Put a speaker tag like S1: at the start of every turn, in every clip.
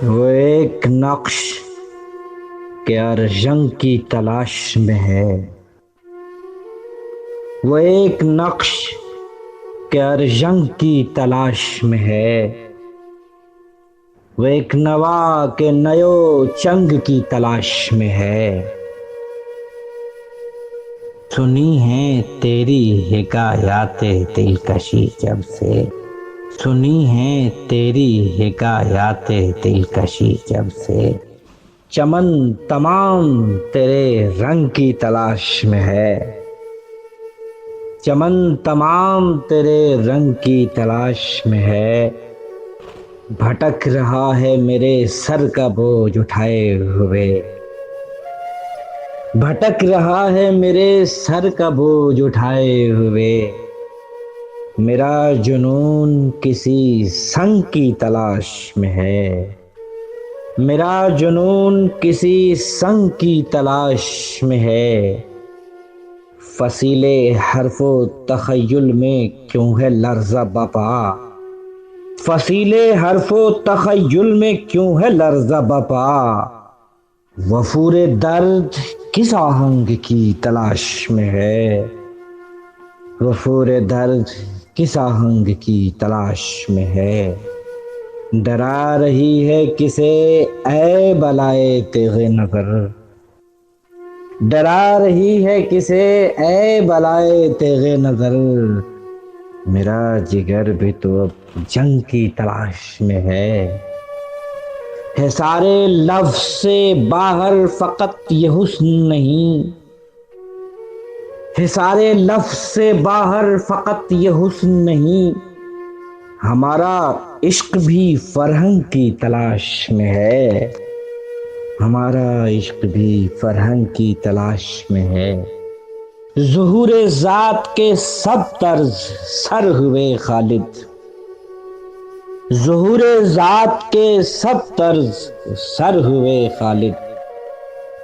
S1: وہ ایک نقش کہ ہر رنگ کی تلاش میں ہے، وہ ایک نقش کہ ہر رنگ کی تلاش میں ہے، وہ ایک نوا کے نیو چنگ کی تلاش میں ہے۔ سنی ہیں تیری حکایات دلکشی جب سے، سنی ہیں تیری حکایات دلکشی جب سے، چمن تمام تیرے رنگ کی تلاش میں ہے، چمن تمام تیرے رنگ کی تلاش میں ہے۔ بھٹک رہا ہے میرے سر کا بوجھ اٹھائے ہوئے، بھٹک رہا ہے میرے سر کا بوجھ اٹھائے ہوئے، میرا جنون کسی سنگ کی تلاش میں ہے، میرا جنون کسی سنگ کی تلاش میں ہے۔ فصیلے حرف و تخیل میں کیوں ہے لرزہ بپا، فصیلے حرف و تخیل میں کیوں ہے لرزہ بپا، وفور درد کس آہنگ کی تلاش میں ہے، وفور درد کس آہنگ کی تلاش میں ہے۔ ڈرا رہی ہے کسے اے بلائے تیغ نظر، ڈرا رہی ہے کسے اے بلائے تیغ نظر، میرا جگر بھی تو اب جنگ کی تلاش میں ہے سارے لفظ سے باہر فقط یہ حسن نہیں، ہے سارے لفظ سے باہر فقط یہ حسن نہیں، ہمارا عشق بھی فرہنگ کی تلاش میں ہے، ہمارا عشق بھی فرہنگ کی تلاش میں ہے۔ ظہور ذات کے سب طرز سر ہوئے خالد، ظہور ذات کے سب طرز سر ہوئے خالد،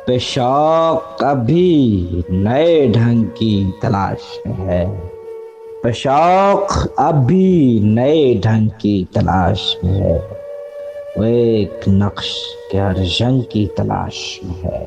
S1: پہ شوق اب بھی نئے ڈھنگ کی تلاش میں ہے، پہ شوق اب بھی نئے ڈھنگ کی تلاش میں ہے، وہ ایک نقش کہ ہر رنگ کی تلاش میں ہے۔